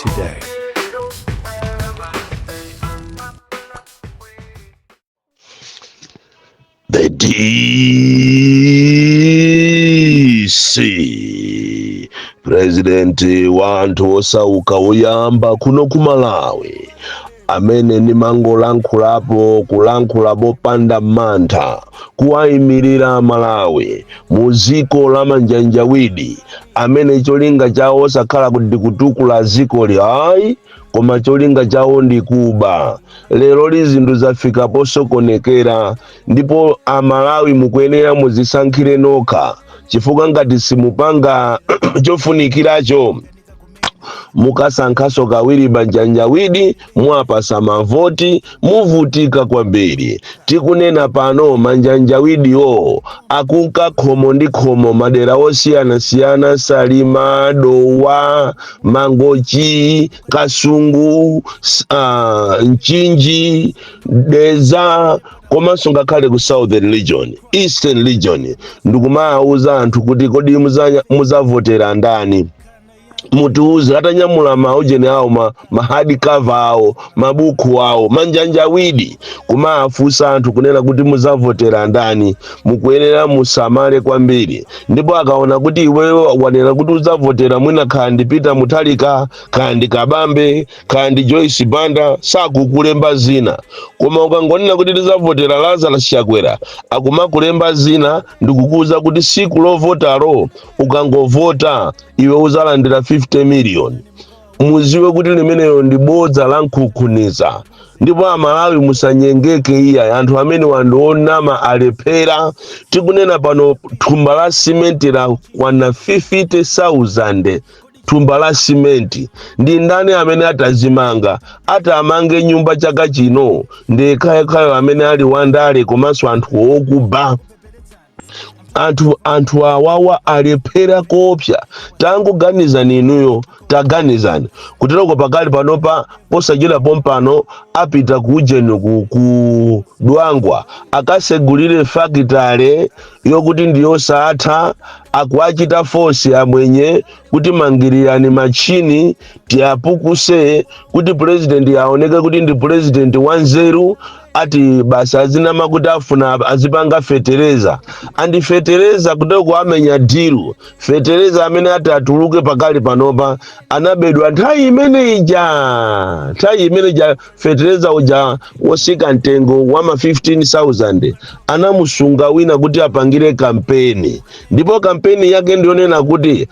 today. The DC President wa anthu osauka oyamba kuno ku Malawi amene ndimangolankhulapo kulankhula popanda mantha kuwayimirira Malawi mu ziko la manjanjawidi amene cholinga chawo osakhala kuti kutukula ziko ayi koma cholinga chawo ndi kuba. Lero zinthu zafika posokonekera ndipo Amalawi mukuyenera muzisankhire nokha chifukwa ngati simupanga chofunikiracho mukasankhaso kawiri manjanjawidi mwapasa mavoti muvutika kwambiri. Tikunena pano manjanjawidiwo akunka khomo ndi khomo madera osiyanasiyana Salima, Dowa, Mangochi, Kasungu, Mchinji, Deza komanso ngakhale ku Southern Region, Eastern Region. Ndikumawuza anthu kuti kodi muzavotera ndani. Mutiuze atanyamula maujeni awo mahadi cover awo mabuku awo manjanjawidi kumafunsa anthu kunena kuti muzavotera ndani. Mukuyenera musamale kwambiri, ndipo akaona kuti iweyo wanena kuti uzavotera mwina kandi Peter Mutharika kandi Kabambe kandi Joyce Banda sakukulemba zina, koma ukangonena kuti tizavotera Lazarus Chakwera akumakulemba zina ndikukuza kuti siku lovotaro ukangovota iwe uzalandira 50 million. Muziwe kuti limeneyo ndi bodza la nkukhuniza. Ndipo Amalawi musanyengeke iya anthu amene wandiona alephera. Tikunena pano thumba la simenti la kwana 50,000 thumba la simenti. Ndi ndani amene atazimanga atamange nyumba chaka chino? Ndi khayo amene ali wandale komanso anthu okuba. Anthu awawa alephera kopsa. Tangoganizani inuyo, taganizani kutereko pakali panopa posachita pompano apita kujeni ku Dwangwa akasegulire fakitale yokuti ndiyosatha akuachita force amwenye kuti mangirirani machini tiapukuse kuti president aoneke kuti ndi president wanzeru. Ati basa azinama kuti afuna azipanga fetereza andi fetereza kuteko amenya diru fetereza amene atuluke pakali panopa anabedwa nthawi imene ija fetereza uja wosika mtengo wa 15,000 anamusunga wina kuti apangire kampeni, ndipo kampeni yake ndionena kuti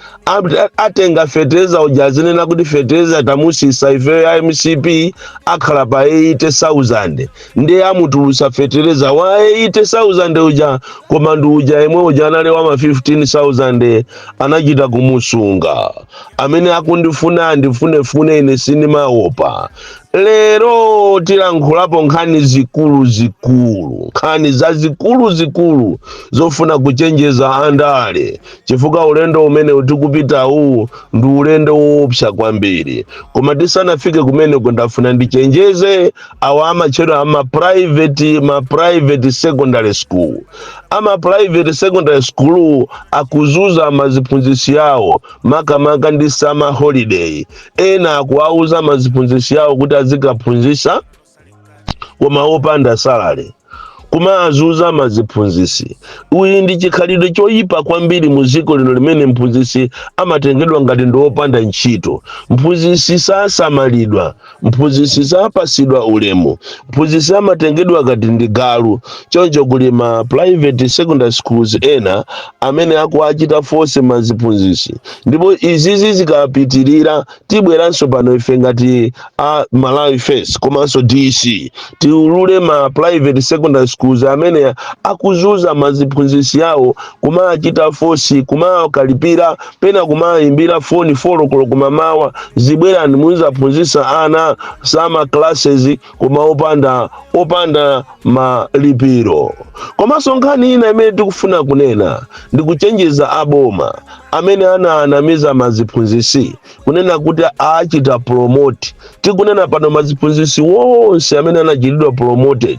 atenga fetereza uja azinena kuti fetereza tamusisa ife ya MCP akhala pa 80,000 ndi amutulusa fetereza wa 80,000 uja koma ndi uja imwe uja anale wa 15,000 anachita kumusunga. Amene akundifuna andifunefune ine sindimaopa. Lero tilankhulapo nkhani zikulu zofuna kuchenjeza andale chifukwa ulendo umene utikupita uwu ndi ulendo woopsa kwambiri. Koma tisanafike kumene ndafuna ndichenjeze awa amachedwa private secondary school. Private secondary school akuzuza maziphunzisi yawo makamaka ndi summer holiday. Ena akuauza maziphunzisi yawo kuti azikaphunzisa koma opanda salary kumazuza maziphunzisi. Uyi ndi chikhalidwe choyipa kwambiri mu ziko lino limene mphunzisi amatengedwa ngati ndi opanda ntchito. Mphunzisi sasamalidwa, mphunzisi sapasidwa ulemu, mphunzisi amatengedwa ngati ndi galu. Choncho kuli ma private secondary schools ena amene akuachita force maziphunzisi, ndipo izizi zikapitirira tibweranso pano ife ngati Malawi First komanso DC tiulule ma private secondary schools amene akuzuza maziphunzisi yawo kumachita force kumakalipira pena kumayimbira foni folokolo kumamawa zibwerani muzaphunzisa ana sama classes kuma opanda malipiro. Komanso nkhani ina imene tikufuna kunena ndikuchenjeza aboma amene anamiza maziphunzisi kunena kuti achita promote. Tikunena pano maziphunzisi wonse amene anachitidwa promoted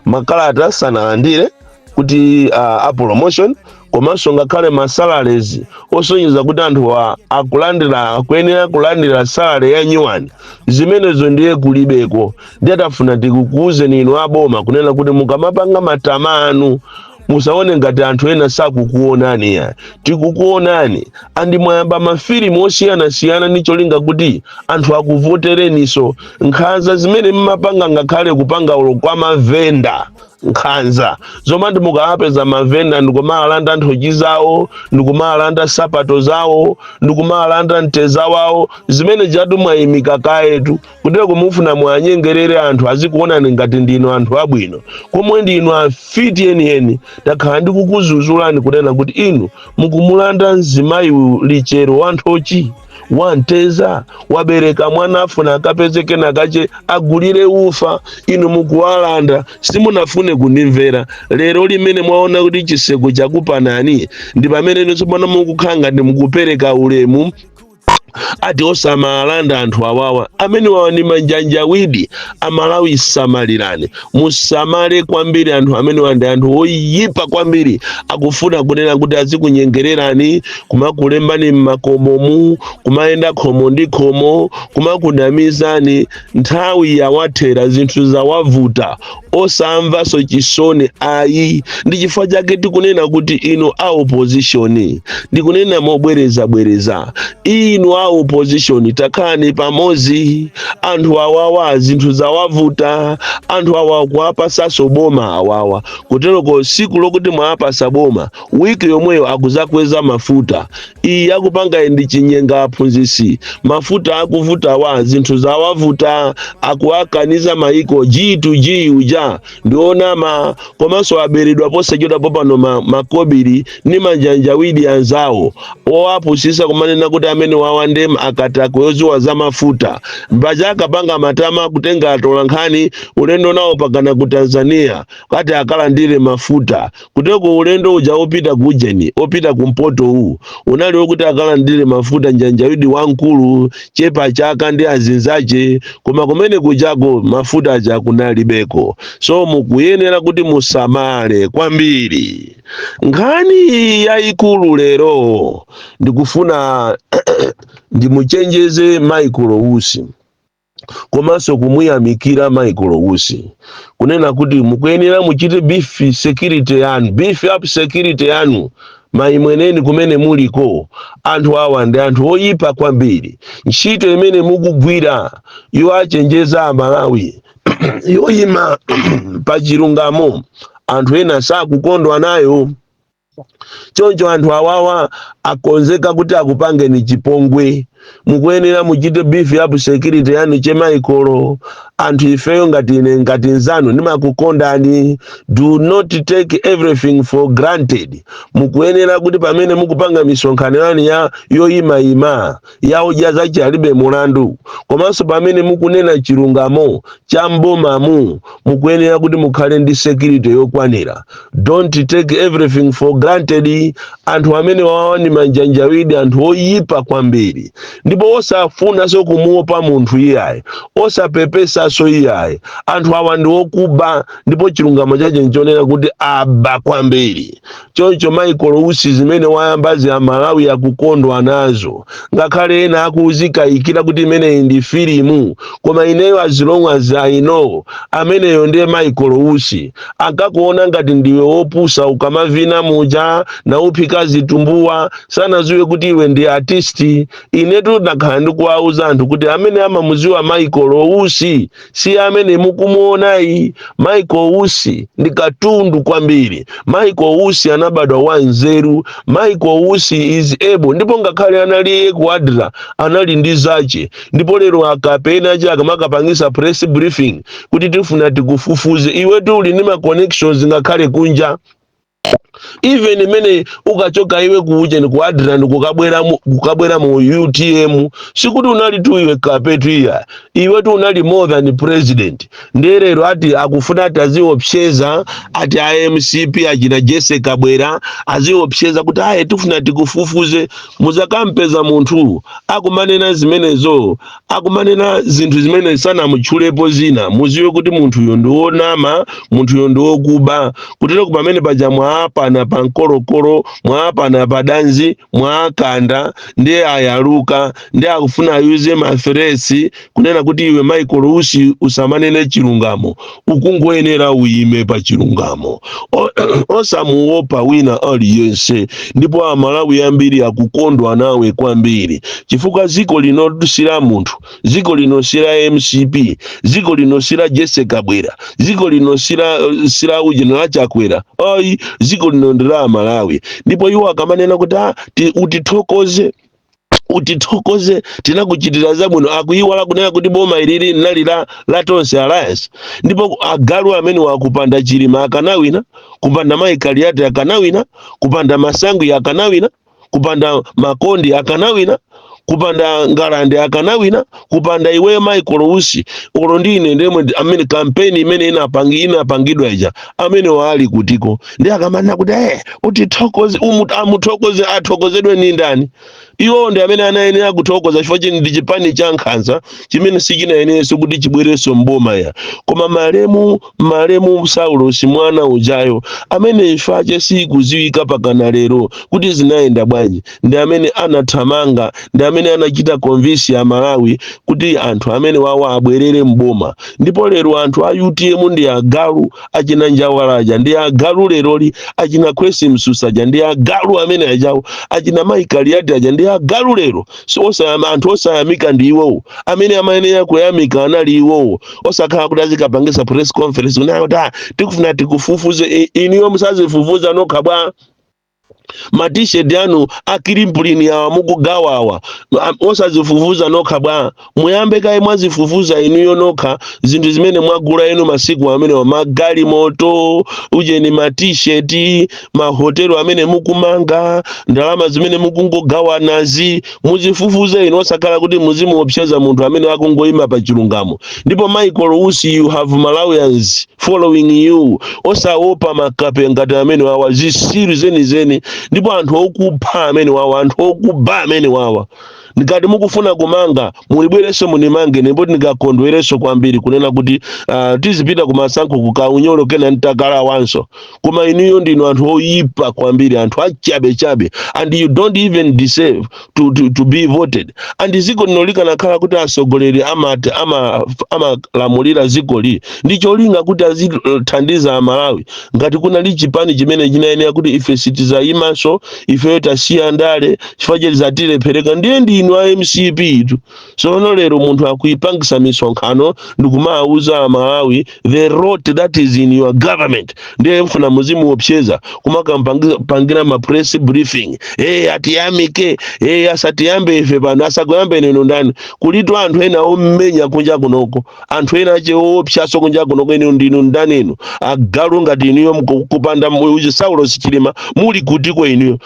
makalata sanalandire kuti a promotion komanso ngakhale masalaries osonyeza kuti anthu akuyenera kulandira salary ya nyuwani, zimenezo ndiye kulibeko. Ndi atafuna tikukuuzeni inu aboma kunena kuti mukamapanga matama anu musaone ngati anthu ena sakukuonani ya tikukuonani, andi mwayamba mafilimu osiyanasiyana ndi cholinga kuti anthu akuvotereniso. Nkhanza zimene mmapanga ngakhale kupanga ulo kwa mavenda nkhanza zomwe mukapeza mavenda ndikumalanda nthochi zawo, ndikumalanda sapato zawo, ndikumalanda mteza wawo, zimene jatu mwayimika kayetu kutero kumufuna mwanyengerere anthu azikuonani ngati ndino anthu abwino, komwe ndino afiti yeniyeni. Takhala ndikukuzuzulani kunena kuti inu mukumulanda mzimayi lichero wa nthochi wanteza wabereka mwana afuna akapezeke nakache agulire ufa, inu mukuwalanda. Simunafune kundimvera lero limene mwaona kuti chiseko chakupanani ndi pamene inso pano mukukhanga ndi mukupereka ulemu ati osamalanda anthu awawa amene wawa ni manjanjawidi amalawi. Samalirani, musamale kwambiri anthu amene wandi anthu oyipa kwambiri akufuna kunena kuti azikunyengererani, kumakulembani mmakomomu, kumayenda khomo ndi khomo, kumakunamizani. Nthawi yawathera, zinthu zawavuta, osamvaso chisoni ayi. Ndi chifukwa chake tikunena kuti inu a opposition, ndikunena mobwereza inu a opposition takhani pamozi. Anthu awawa zinthu zawavuta, anthu awawa kuwapasaso boma awawa kuteroko siku lokuti mwapasa boma wiki yomweyo akuzakweza mafuta. Iyi akupanga ndi chinyenga aphunzisi, mafuta akuvuta wa zinthu zawavuta, akuakaniza maiko G2G uja ndionama komanso aberedwa posachedwa popano makobiri ni manjanjawidi anzawo owapusisa kumanena kuti amene wawande akatako yozuwa za mafuta mbaja akapanga matama kutenga atola nkhani ulendo nawo pakana ku Tanzania kati akalandire mafuta kuteko ulendo uja opita kujeni opita kumpoto huu unali wokuti akalandire mafuta njanjawidi wankulu chepa chaka ndi azinzache koma kumene kujago mafuta aja kunalibeko. So mukuyenera kuti musamale kwambiri. Nkhani yayikulu lero ndikufuna ndimuchenjeze Michael Owusi komanso kumuyamikira Michael Owusi kunena kuti mukuyenera muchite beef up security yanu maimweneni kumene muliko. Anthu awa ndi anthu oyipa kwambiri. Ntchito imene mukugwira yo achenjeza Amalawi yoyima pachilungamo anthu ena sakukondwa nayo. Choncho anthu awawa akonzeka kuti akupange ni chipongwe. Mukuyenera muchite beef up security yanu che Michael. Anthu ifeyo ngati nzanu nimakukondani. Do not take everything for granted. Mukuyenera kuti pamene mukupanga misonkhano yanu ya yoyima yawo jazachi alibe mulandu. Komanso pamene mukunena chilungamo cha mbomamu mukuyenera kuti mukhale ndi security yokwanira. Don't take everything for granted. Anthu amene wawa ni manjanjawidi anthu oyipa kwambiri. Ndipo osafuna so kumuopa munthu iyayi, osapepesa so iyayi. Anthu awa ndi okuba ndipo chilungamo chache nchonera kuti aba kwambiri. Choncho Michael Owusi zimene wayambazi Amalawi akukondwa nazo. Ngakhale ena akuzikayikira kuti imene ndi filimu koma ineyo as long as I know ameneyo ndiye Michael Owusi. Akakuona ngati ndiwe wopusa ukamavina muja na uphika zitumbuwa sana ziwe kuti iwe ndi artisti. Inetu ndakhala ndikuwauza anthu kuti amene amamuziwa Michael Owusi si amene mukumuonayi. Michael Owusi ndi katundu kwambiri. Michael Owusi anabadwa wanzeru. Michael Owusi is able, ndipo ngakhale anali kuadra anali ndi zache. Ndipo lero akapena chaka makapangisa press briefing kuti tifuna tikufufuze iwetu uli nima connections ngakhale kunja. Even mene ukachoka iwe kuuje ni kuadra ni kukabwera mu UTM sikuti unali tu iwe kapetu iya iwe tu unali more than president. Nderero ati akufuna ati aziopsheza ati IMCP ajina Jesse Kabwera aziopsheza kuti aye tufuna tikufufuze muzakampeza muntu akumanena zimenezo akumanena zinthu zimene sana muchulepo zina muziwe kuti muntu yondo onama muntu yondo okuba kutero kupamene pajamwa mwapana pa nkolokolo, mwapana pa danzi, mwakanda ndiye ayaluka ndiye akufuna ayuze maferesi kunena kuti iwe Michael usamanene chilungamo, ukungoyenera uyime pa chilungamo osamuopa wina aliyense. Ndipo Amalawi ambiri akukondwa nawe kwambiri chifukwa ziko lino sila munthu, ziko lino sila MCP, ziko lino sila Jesse Kabwera, ziko lino sila General Chakwera, ziko lino ndila Amalawi. Ndipo iwo akamanena kuti utithokoze tinakuchitira zabwino, akuyiwala kunena kuti boma ilili linali la Tonse Alliance. Ndipo agalu amene wakupanda Chilima akanawina, kupanda Maikaliati akanawina, kupanda Masangwi akanawina, kupanda Makondi akanawina, kupanda Ngalande akanawina, kupanda iwe Michael Usi olo ndine ndemwe amene kampeni imene inapangidwa ija amene wali kutiko ndi akamanena kuti utithokoze amuthokoze athokozedwe ni ndani? Iwo ndi amene anayenera kuthokoza chifukwa chini ndi chipani cha nkhanza chimene sichinayenerenso kuti chibwerenso mboma ya. Koma malemu Saulo mwana ujayo amene ifache sikuziwika pakana lero kuti zinayenda bwanji, ndi amene anathamanga, ndi amene anachita konvinsi ya Malawi kuti anthu amene wawa abwerere mboma. Ndipo lero anthu a UTM ndi agalu achina Njawalaja, ndi agalu leroli achina Kwesi Msusaja, ndi agalu amene ajawo achina Maikaliati aja, ndi agalu lero. So anthu osayamika ndi iwowo amene amayenera kuyamika anali iwowo, osakhala kuti azikapangisa press conference unayota tikufuna tikufufuze. Iniyo musazifufuza nokha bwa matishedi anu akilimpulini awa mukugawa awa osazifufuza nokha bwa muyambe kaye mwazifufuza inuyo nokha zinthu zimene mwagula inu masiku amene magali moto ujeni matishedi mahotelo amene mukumanga ndalama zimene mukungogawa nazi muzifufuze inu osakhala kuti muzimuopseza munthu amene akungoyima pa chilungamo. Ndipo Michael Usi, you have Malawians following you, osaopa makape ngati amene wawa zisiru zeni. Ndipo anthu okupha amene wawa, anthu okuba amene wawa, ngati mukufuna kumanga mulibwereso munimange. Ndipo ndikakondwereso kwambiri kunena kuti tizipita kumasankho kukaunyolo kena ntakala wanso. Koma inuyo ndinu anthu oyipa kwambiri, anthu achabe, and you don't even deserve to be voted. And ziko linolika nakhala kuti asogoleri amalamulira zikoli ndicho linga kuti azithandiza Amalawi. Ngati kuna lichipani chimene chinayenera kuti ife sitizayimanso, ife tasiya ndale chifukwa chezatire pereka ndiye ndinu a MCP itu. So lero munthu akuipangisa misonkhano ndikumauza Amalawi the rot that is in your government ndiye mfuna muzimu opseza kumakapangira ma press briefing atiyamike asatiyambe ife pano asakuyambe neno ndani kulitu anthu ena omenya kunja kunoko, anthu ena ache opshaso kunja kunoko inu ndinu ndani inu agalu ngati inuyo kupanda uji Saulo Chilima muli kutiko inu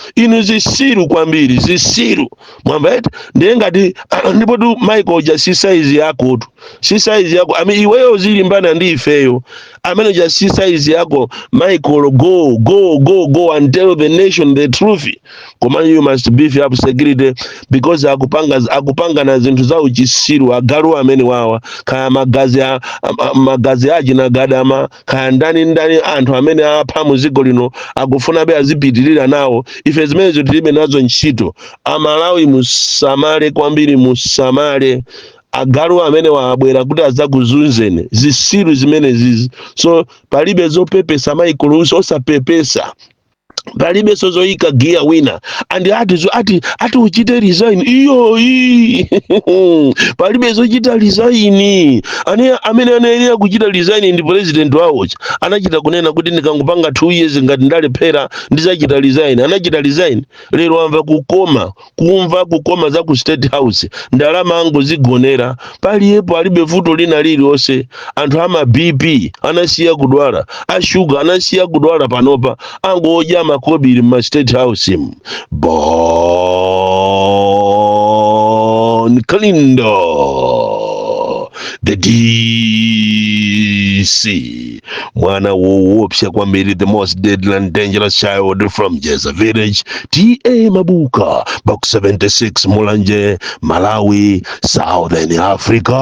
zisiru kwambiri zisiru mwamba eti ndiye ngati ndipo tu Michael ja si size yako tu, si size yako iweyo zilimbana ndi ifeyo amene ja si size yako Michael, go and tell the nation the truth. Koma you must beef up security because akupanga na zinthu za uchisiru agalu amene wawa kaya magazi aji na gadama kaya ndani anthu amene apha muziko lino akufuna be azipitirira nawo. Ife zimene tilibe nazo ntchito. Amalawi musamale kwambiri, musamale agalu amene wabwera kuti azakuzunzeni zisiru zimene zizi. So palibe zopepesa Michael Usi, osapepesa palibe sozoyika gear winner and ati uchite resign iyo palibe zochita resign. Amene anayenera kuchita resign ndi president wawo anachita kunena kuti ndikangopanga 2 years ngati ndalephera ndizachita resign. Anachita resign lero amva kumva kukoma za ku State House ndalama ango zigonera paliyepo alibe vuto lina lililonse. Anthu ama BP anasiya kudwala, a sugar anasiya kudwala panopa angoja makobiri ma State House Bon Kalindo the DC mwana woopsya kwambiri, the most deadly and dangerous child from Jeza Village, TA Mabuka, box 76, Mulanje, Malawi, Southern Africa.